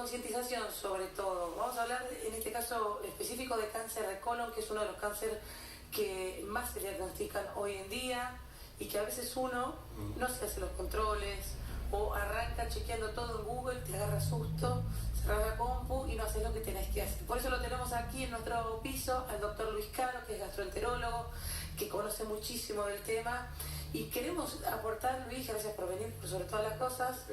concientización sobre todo. Vamos a hablar en este caso específico de cáncer de colon, que es uno de los cánceres que más se diagnostican hoy en día y que a veces uno no se hace los controles o arranca chequeando todo en Google, te agarra susto, cerrar la compu y no haces lo que tenés que hacer. Por eso lo tenemos aquí en nuestro piso al doctor Luis Caro, que es gastroenterólogo, que conoce muchísimo del tema. Y queremos aportar, Luis, gracias por venir, por sobre todas las cosas,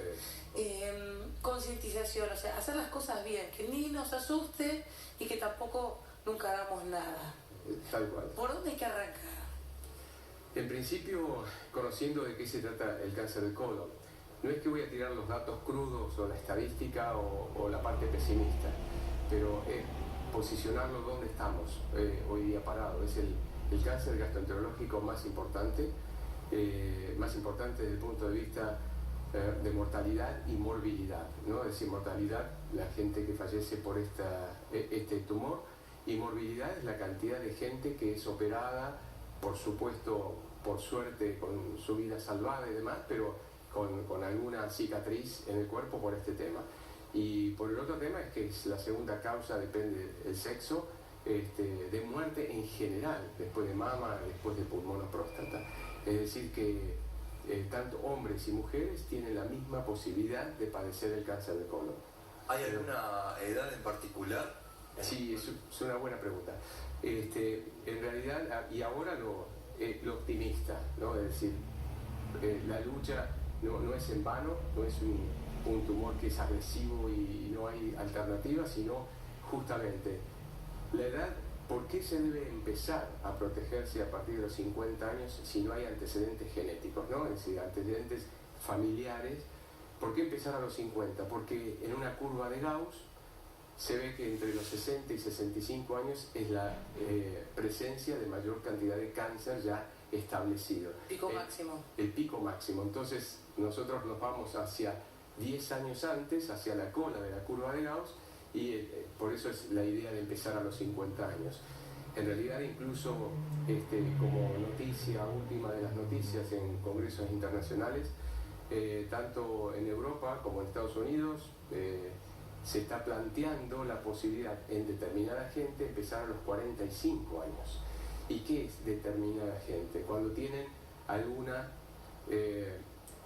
concientización, o sea, hacer las cosas bien, que ni nos asuste y que tampoco nunca hagamos nada. Tal cual. ¿Por dónde hay que arrancar? En principio, conociendo de qué se trata el cáncer de colon, no es que voy a tirar los datos crudos o la estadística o la parte pesimista, pero es posicionarlo donde estamos hoy día parado. Es el cáncer gastroenterológico más importante desde el punto de vista de mortalidad y morbilidad, ¿no? Es decir, mortalidad, la gente que fallece por este tumor, y morbilidad es la cantidad de gente que es operada, por supuesto, por suerte, con su vida salvada y demás, pero con alguna cicatriz en el cuerpo por este tema. Y por el otro tema es que es la segunda causa, depende del sexo, de muerte en general, después de mama, después de pulmón o próstata. Es decir que tanto hombres y mujeres tienen la misma posibilidad de padecer el cáncer de colon. ¿Hay alguna edad en particular? Sí, es una buena pregunta. En realidad, y ahora lo optimista, ¿no? Es decir, la lucha no es en vano, no es un tumor que es agresivo y no hay alternativa, sino justamente la edad. ¿Por qué se debe empezar a protegerse a partir de los 50 años si no hay antecedentes genéticos, ¿no? Es decir, antecedentes familiares? ¿Por qué empezar a los 50? Porque en una curva de Gauss se ve que entre los 60 y 65 años es la presencia de mayor cantidad de cáncer ya establecido. Pico máximo. El pico máximo. Entonces nosotros nos vamos hacia 10 años antes, hacia la cola de la curva de Gauss, y por eso es la idea de empezar a los 50 años. En realidad, incluso como noticia última de las noticias en congresos internacionales, tanto en Europa como en Estados Unidos, se está planteando la posibilidad en determinada gente empezar a los 45 años. ¿Y qué es determinada gente? Cuando tienen alguna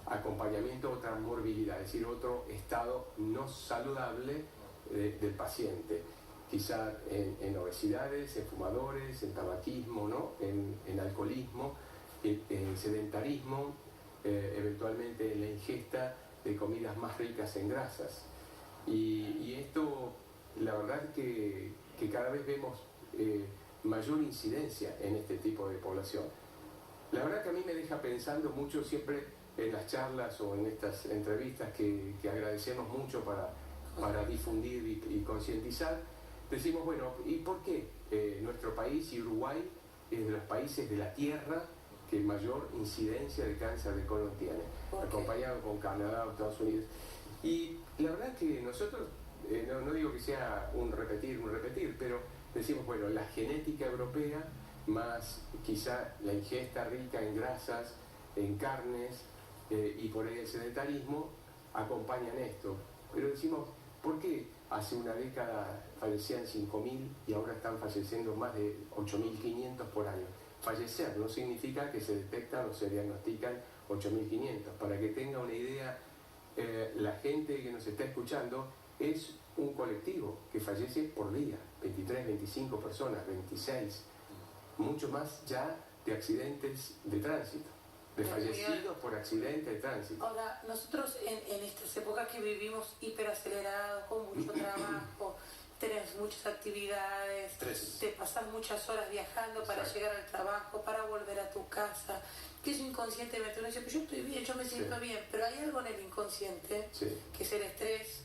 acompañamiento, otra morbilidad, es decir, otro estado no saludable del paciente, quizá en obesidades, en fumadores, en tabaquismo, ¿no? en alcoholismo, en sedentarismo, eventualmente en la ingesta de comidas más ricas en grasas. Y esto, la verdad que cada vez vemos mayor incidencia en este tipo de población. La verdad que a mí me deja pensando mucho siempre en las charlas o en estas entrevistas que agradecemos mucho para difundir y concientizar. Decimos, bueno, ¿y por qué nuestro país y Uruguay es de los países de la Tierra que mayor incidencia de cáncer de colon tiene, acompañado con Canadá o Estados Unidos? Y la verdad que nosotros, no digo que sea un repetir, pero decimos, bueno, la genética europea más quizá la ingesta rica en grasas, en carnes y por ahí el sedentarismo acompañan esto. Pero decimos, ¿por qué hace una década fallecían 5.000 y ahora están falleciendo más de 8.500 por año? Fallecer no significa que se detectan o se diagnostican 8.500. Para que tenga una idea, la gente que nos está escuchando es un colectivo que fallece por día, 23, 25 personas, 26, mucho más ya de accidentes de tránsito, de fallecidos por accidentes de tránsito. Ahora, nosotros en estas épocas que vivimos hiperacelerados, con mucho trabajo, tenés muchas actividades, te pasas muchas horas viajando para llegar al trabajo, para volver a tu casa, que es inconscientemente uno dice, pues yo estoy bien, yo me siento bien, pero hay algo en el inconsciente, que es el estrés.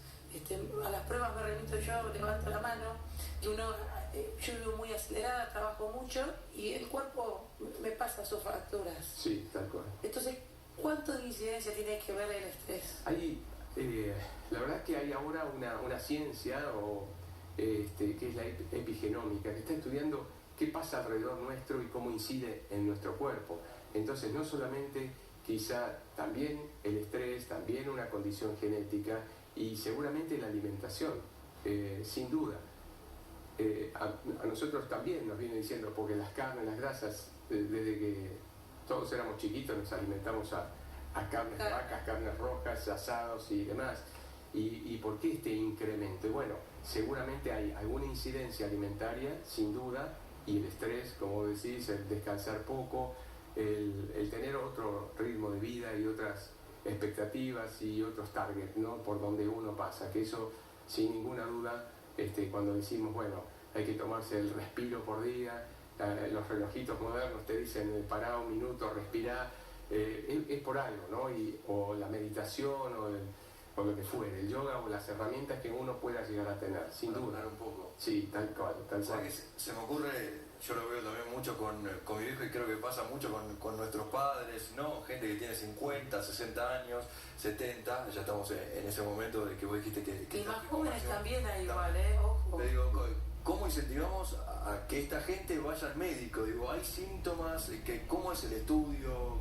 A las pruebas me remito yo, levanto la mano, y yo vivo muy acelerada, trabajo mucho, y el cuerpo me pasa sus facturas. Sí, tal cual. Entonces, ¿cuánto de incidencia tiene que ver el estrés? La verdad es que hay ahora una ciencia que es la epigenómica, que está estudiando qué pasa alrededor nuestro y cómo incide en nuestro cuerpo. Entonces, no solamente quizá también el estrés, también una condición genética, y seguramente la alimentación, sin duda. A nosotros también nos viene diciendo, porque las carnes, las grasas, desde que todos éramos chiquitos nos alimentamos a carnes de vacas, carnes rojas, asados y demás. ¿Y por qué este incremento? Bueno, seguramente hay alguna incidencia alimentaria, sin duda, y el estrés, como decís, el descansar poco, el tener otro ritmo de vida y otras expectativas y otros targets, ¿no? Por donde uno pasa, que eso, sin ninguna duda, cuando decimos, bueno, hay que tomarse el respiro por día, los relojitos modernos te dicen, pará un minuto, respirá, es por algo, ¿no? O la meditación, o lo que fuere, el yoga o las herramientas que uno pueda llegar a tener, sin duda. Un poco. Sí, tal cual. Se me ocurre, yo lo veo también mucho con mi viejo y creo que pasa mucho con nuestros padres, ¿no? Gente que tiene 50, 60 años, 70, ya estamos en ese momento de que vos dijiste que y más jóvenes también hay igual, ojo. Te digo, ¿cómo incentivamos a que esta gente vaya al médico? Digo, ¿hay síntomas? ¿Cómo es el estudio?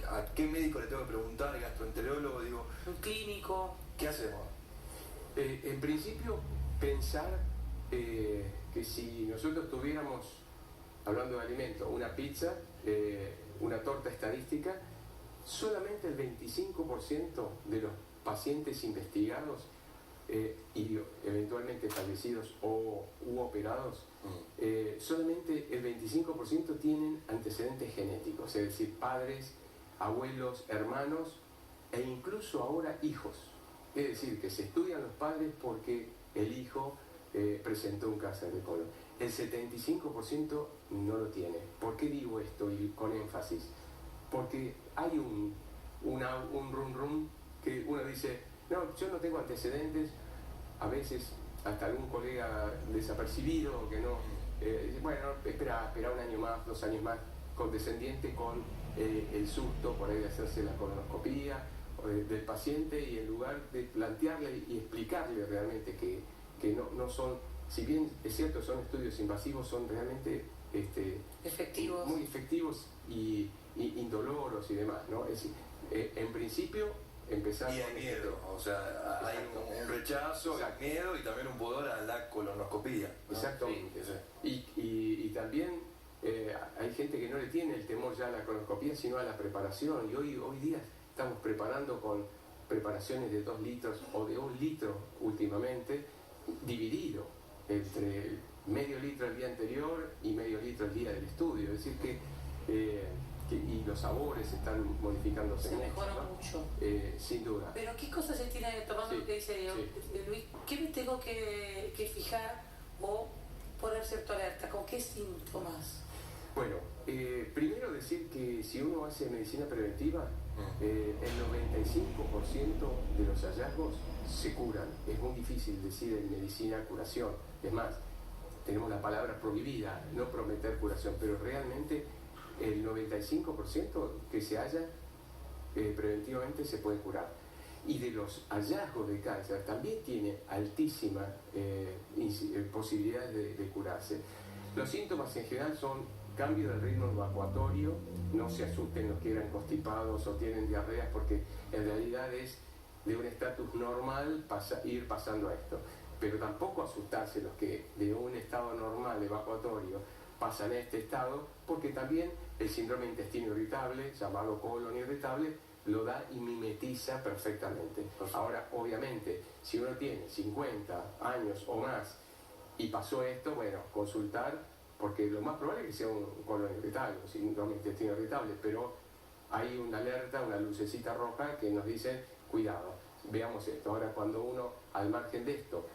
¿A qué médico le tengo que preguntar? ¿El gastroenterólogo? Digo, un clínico. ¿Qué hacemos? En principio, pensar que si nosotros tuviéramos, hablando de alimentos, una pizza, una torta estadística, solamente el 25% de los pacientes investigados y eventualmente fallecidos u operados, solamente el 25% tienen antecedentes genéticos, es decir, padres, abuelos, hermanos e incluso ahora hijos. Es decir, que se estudian los padres porque el hijo presentó un cáncer de colon. El 75% no lo tiene. ¿Por qué digo esto y con énfasis? Porque hay un rum que uno dice, no, yo no tengo antecedentes, a veces hasta algún colega desapercibido que no, dice, bueno, espera un año más, 2 años más, condescendiente con el susto por ahí de hacerse la colonoscopía del paciente, y en lugar de plantearle y explicarle realmente que no son, si bien es cierto son estudios invasivos, son realmente efectivos, muy efectivos y indoloros y demás, ¿no? Es decir, en principio empezar y hay miedo, o sea, hay un rechazo, hay miedo y también un pudor a la colonoscopía, ¿no? Exactamente. Sí. Y también hay gente que no le tiene el temor ya a la colonoscopía, sino a la preparación, y hoy día estamos preparando con preparaciones de 2 litros o de 1 litro últimamente, dividido entre medio litro el día anterior y medio litro el día del estudio. Es decir y los sabores están modificándose. Se mucho, mejora ¿no? mucho. Sin duda. Pero ¿qué cosas se tiene, tomando lo que dice Luis, qué me tengo que fijar o poner cierta alerta? ¿Con qué síntomas? Bueno, primero decir que si uno hace medicina preventiva, el 95% de los hallazgos se curan. Es muy difícil decir en medicina curación. Es más, tenemos la palabra prohibida, no prometer curación, pero realmente el 95% que se halla preventivamente se puede curar. Y de los hallazgos de cáncer también tiene altísima posibilidades de curarse. Los síntomas en general son cambio del ritmo evacuatorio, no se asusten los que eran constipados o tienen diarreas, porque en realidad es de un estatus normal ir pasando a esto. Pero tampoco asustarse los que de un estado normal evacuatorio pasan a este estado, porque también el síndrome de intestino irritable, llamado colon irritable, lo da y mimetiza perfectamente. Ahora, obviamente, si uno tiene 50 años o más y pasó esto, bueno, consultar, porque lo más probable es que sea un colon irritable, un síndrome de intestino irritable, pero hay una alerta, una lucecita roja que nos dice, cuidado, veamos esto. Ahora, cuando uno, al margen de esto,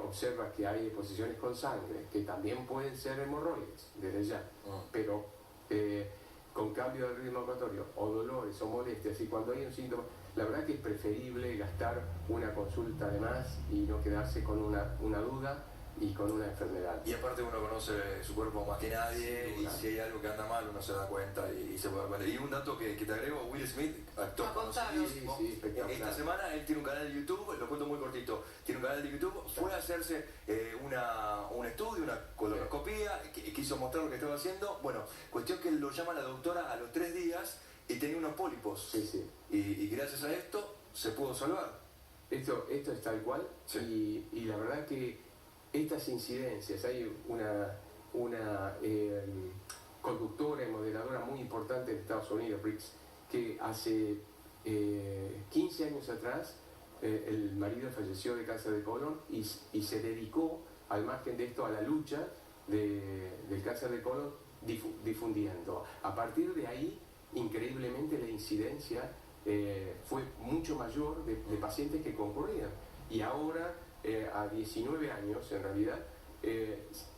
observa que hay deposiciones con sangre, que también pueden ser hemorroides, desde ya, pero con cambio del ritmo evacuatorio, o dolores, o molestias, y cuando hay un síntoma, la verdad que es preferible gastar una consulta de más y no quedarse con una duda y con una enfermedad. Y aparte uno conoce su cuerpo más que nadie, y si hay algo que anda mal uno se da cuenta y se puede aprender. Y un dato que te agrego, Will Smith, actor conocidísimo, esta semana él tiene un canal de YouTube, lo cuento muy cortito, tiene un canal de YouTube, fue a hacerse un estudio, una colonoscopía, quiso mostrar lo que estaba haciendo. Bueno, cuestión que lo llama la doctora a los 3 días y tenía unos pólipos, y gracias a esto se pudo salvar. Esto es tal cual, sí. y la verdad que estas incidencias, hay una conductora y moderadora muy importante de Estados Unidos, Briggs, que hace 15 años atrás el marido falleció de cáncer de colon y se dedicó, al margen de esto, a la lucha del cáncer de colon, difundiendo. A partir de ahí, increíblemente, la incidencia fue mucho mayor de pacientes que concurrían. Y ahora, a 19 años, en realidad,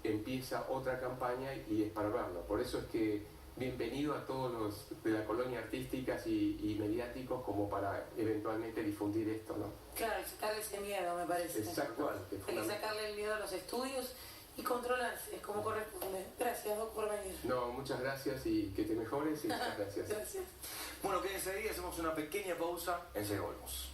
empieza otra campaña y es para verlo. Por eso es que bienvenido a todos los de la colonia artísticas y mediáticos como para eventualmente difundir esto, ¿no? Claro, sacarle ese miedo, me parece. Exacto. Hay que sacarle el miedo a los estudios y controlarse, es como corresponde. Gracias, Doc, por venir. No, muchas gracias y que te mejores y muchas gracias. Gracias. Bueno, que enseguida hacemos una pequeña pausa, enseguida volvemos.